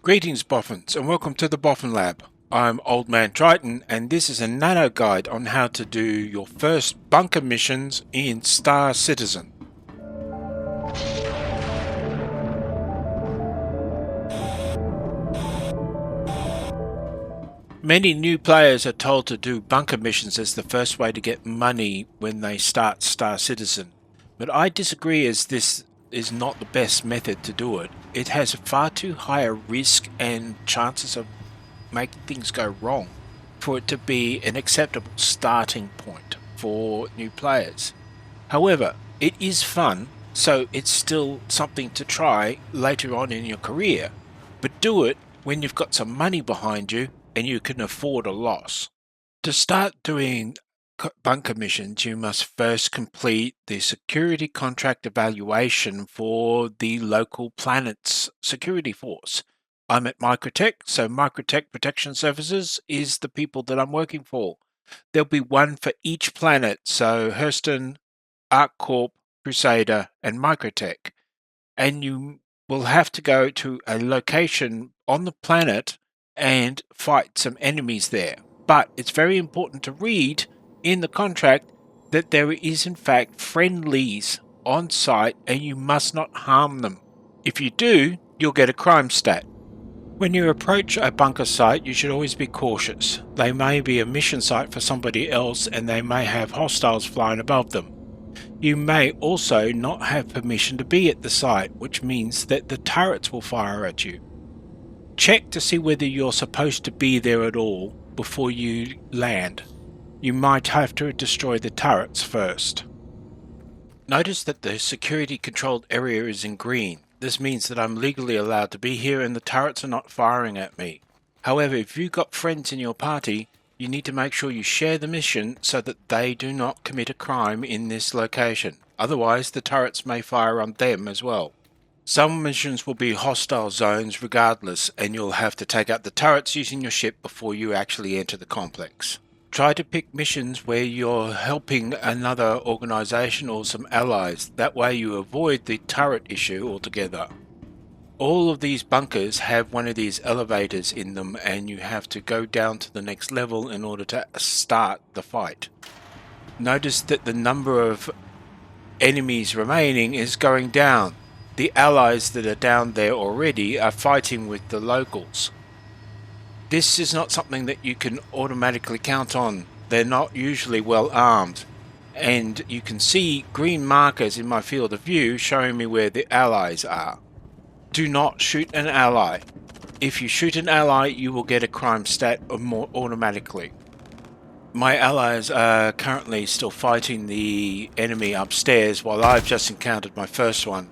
Greetings Boffins and welcome to the Boffin Lab. I'm Old Man Triton and this is a Nano guide on how to do your first bunker missions in Star Citizen. Many new players are told to do bunker missions as the first way to get money when they start Star Citizen, but I disagree as this is not the best method to do it. It has far too high a risk and chances of making things go wrong for it to be an acceptable starting point for new players. However, it is fun, so it's still something to try later on in your career, but do it when you've got some money behind you and you can afford a loss. To start doing bunker missions, you must first complete the security contract evaluation for the local planet's security force. I'm at Microtech, so Microtech Protection Services is the people that I'm working for. There'll be one for each planet, so Hurston, ArcCorp, Crusader, and Microtech. And you will have to go to a location on the planet and fight some enemies there. But it's very important to read in the contract that there is in fact friendlies on site and you must not harm them. If you do, you'll get a crime stat. When you approach a bunker site, you should always be cautious. They may be a mission site for somebody else and they may have hostiles flying above them. You may also not have permission to be at the site, which means that the turrets will fire at you. Check to see whether you're supposed to be there at all before you land. You might have to destroy the turrets first. Notice that the security controlled area is in green. This means that I'm legally allowed to be here and the turrets are not firing at me. However, if you've got friends in your party, you need to make sure you share the mission so that they do not commit a crime in this location. Otherwise, the turrets may fire on them as well. Some missions will be hostile zones regardless, and you'll have to take out the turrets using your ship before you actually enter the complex. Try to pick missions where you're helping another organization or some allies. That way you avoid the turret issue altogether. All of these bunkers have one of these elevators in them and you have to go down to the next level in order to start the fight. Notice that the number of enemies remaining is going down. The allies that are down there already are fighting with the locals. This is not something that you can automatically count on. They're not usually well armed. And you can see green markers in my field of view showing me where the allies are. Do not shoot an ally. If you shoot an ally, you will get a crime stat more automatically. My allies are currently still fighting the enemy upstairs while I've just encountered my first one.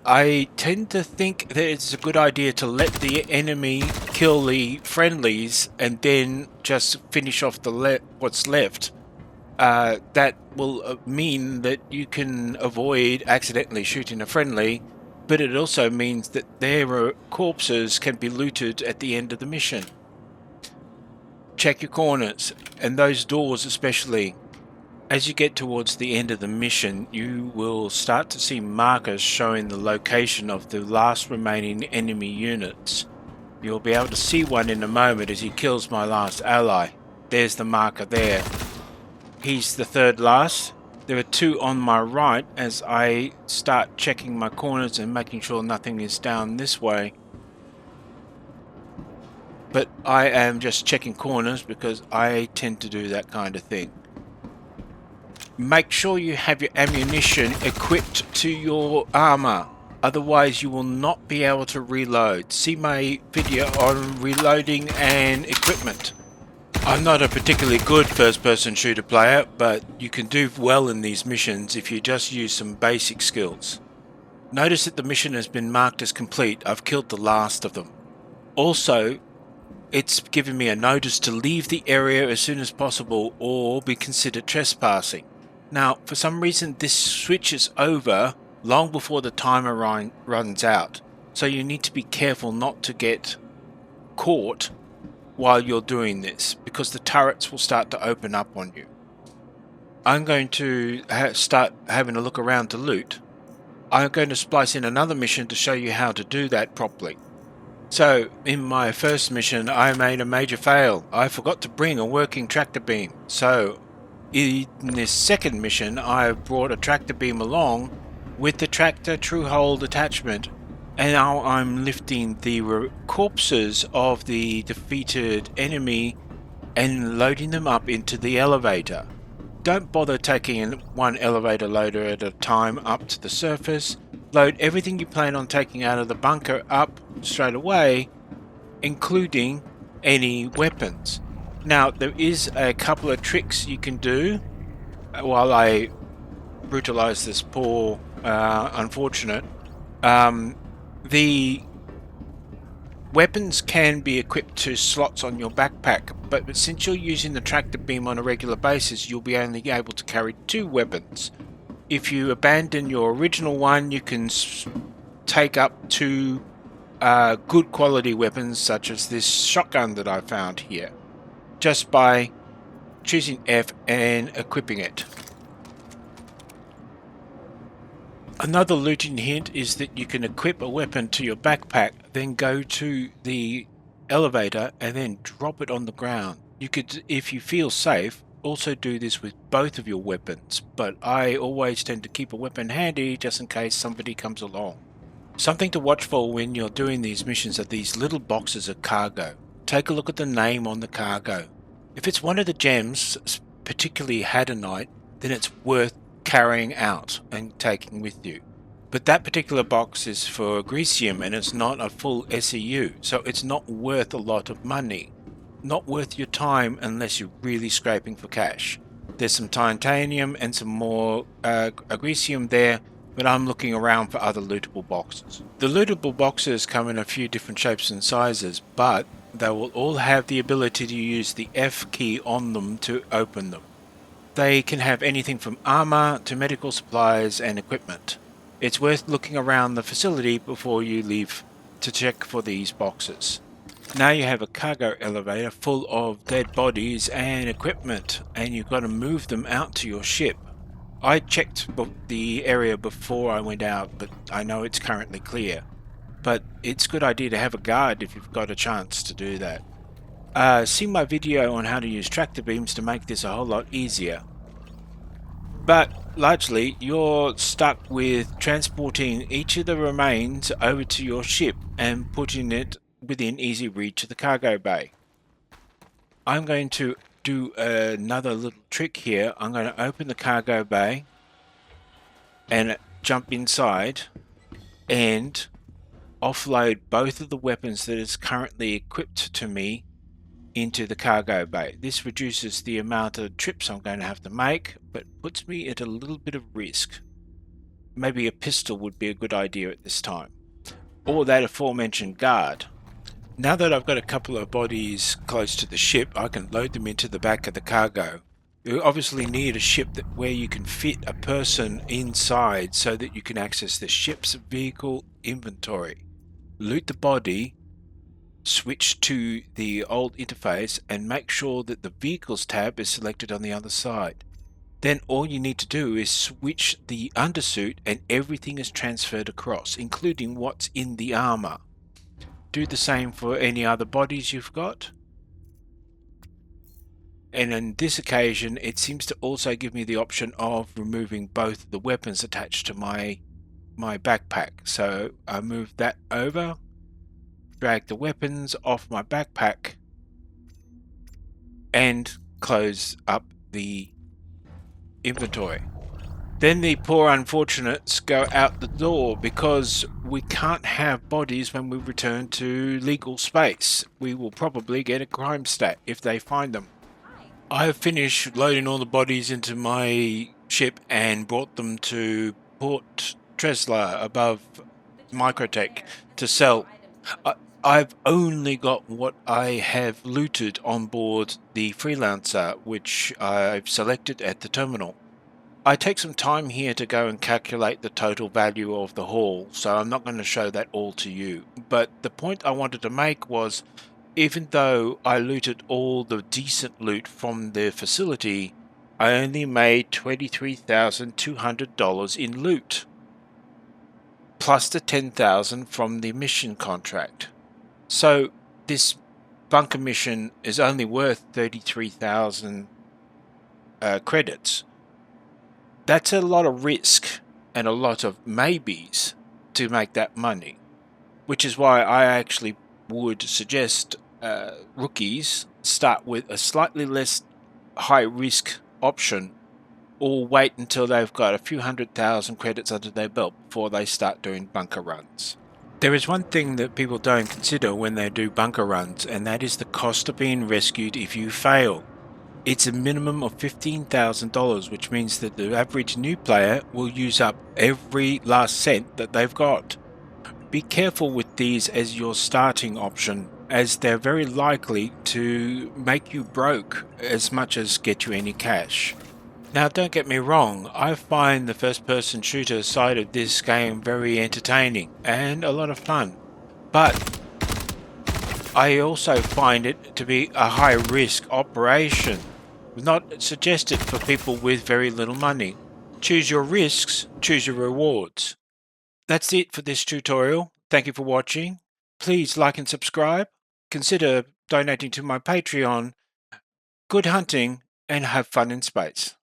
I tend to think that it's a good idea to let the enemy kill the friendlies and then just finish off the what's left. That will mean that you can avoid accidentally shooting a friendly, but it also means that their corpses can be looted at the end of the mission. Check your corners, and those doors especially. As you get towards the end of the mission, you will start to see markers showing the location of the last remaining enemy units. You'll be able to see one in a moment as he kills my last ally. There's the marker there. He's the third last. There are two on my right as I start checking my corners and making sure nothing is down this way. But I am just checking corners because I tend to do that kind of thing. Make sure you have your ammunition equipped to your armor, otherwise you will not be able to reload. See my video on reloading and equipment. I'm not a particularly good first-person shooter player, but you can do well in these missions if you just use some basic skills. Notice that the mission has been marked as complete. I've killed the last of them. Also, it's given me a notice to leave the area as soon as possible or be considered trespassing. Now, for some reason, this switches over long before the timer runs out, so you need to be careful not to get caught while you're doing this, because the turrets will start to open up on you. I'm going to start having a look around to loot. I'm going to splice in another mission to show you how to do that properly. So, in my first mission, I made a major fail. I forgot to bring a working tractor beam. So, in this second mission, I brought a tractor beam along with the tractor true hold attachment, and now I'm lifting the corpses of the defeated enemy and loading them up into the elevator. Don't bother taking one elevator loader at a time up to the surface. Load everything you plan on taking out of the bunker up straight away, including any weapons. Now, there is a couple of tricks you can do while I brutalize this poor unfortunate. The weapons can be equipped to slots on your backpack, but since you're using the tractor beam on a regular basis, you'll be only able to carry 2 weapons. If you abandon your original one, you can take up 2 good quality weapons, such as this shotgun that I found here, just by choosing F and equipping it. Another looting hint is that you can equip a weapon to your backpack, then go to the elevator and then drop it on the ground. You could, if you feel safe, also do this with both of your weapons, but I always tend to keep a weapon handy just in case somebody comes along. Something to watch for when you're doing these missions are these little boxes of cargo. Take a look at the name on the cargo. If it's one of the gems, particularly Hadonite, then it's worth carrying out and taking with you. But that particular box is for Grecium and it's not a full SEU, so it's not worth a lot of money. Not worth your time unless you're really scraping for cash. There's some titanium and some more Grecium there, but I'm looking around for other lootable boxes. The lootable boxes come in a few different shapes and sizes, but they will all have the ability to use the F key on them to open them. They can have anything from armor to medical supplies and equipment. It's worth looking around the facility before you leave to check for these boxes. Now you have a cargo elevator full of dead bodies and equipment, and you've got to move them out to your ship. I checked the area before I went out, but I know it's currently clear. But it's a good idea to have a guard if you've got a chance to do that. See my video on how to use tractor beams to make this a whole lot easier. But largely, you're stuck with transporting each of the remains over to your ship and putting it within easy reach of the cargo bay. I'm going to do another little trick here. I'm going to open the cargo bay and jump inside and offload both of the weapons that is currently equipped to me into the cargo bay. This reduces the amount of trips I'm going to have to make, but puts me at a little bit of risk. Maybe a pistol would be a good idea at this time, or that aforementioned guard. Now that I've got a couple of bodies close to the ship, I can load them into the back of the cargo. You obviously need a ship where you can fit a person inside so that you can access the ship's vehicle inventory. Loot the body, switch to the old interface and make sure that the vehicles tab is selected on the other side. Then all you need to do is switch the undersuit and everything is transferred across, including what's in the armor. Do the same for any other bodies you've got. And on this occasion, it seems to also give me the option of removing both the weapons attached to my backpack. So I move that over, drag the weapons off my backpack, and close up the inventory. Then the poor unfortunates go out the door because we can't have bodies when we return to legal space. We will probably get a crime stat if they find them. I have finished loading all the bodies into my ship and brought them to Port Tresla above Microtech to sell. I've only got what I have looted on board the Freelancer, which I've selected at the terminal. I take some time here to go and calculate the total value of the haul, so I'm not going to show that all to you. But the point I wanted to make was, even though I looted all the decent loot from the facility, I only made $23,200 in loot, plus the $10,000 from the mission contract. So this bunker mission is only worth 33,000 credits. That's a lot of risk and a lot of maybes to make that money, which is why I actually would suggest rookies start with a slightly less high risk option, or wait until they've got a few 100,000 credits under their belt before they start doing bunker runs. There is one thing that people don't consider when they do bunker runs, and that is the cost of being rescued if you fail. It's a minimum of $15,000, which means that the average new player will use up every last cent that they've got. Be careful with these as your starting option, as they're very likely to make you broke as much as get you any cash. Now, don't get me wrong, I find the first-person shooter side of this game very entertaining and a lot of fun, but I also find it to be a high-risk operation, not suggested for people with very little money. Choose your risks, choose your rewards. That's it for this tutorial. Thank you for watching. Please like and subscribe. Consider donating to my Patreon. Good hunting and have fun in space.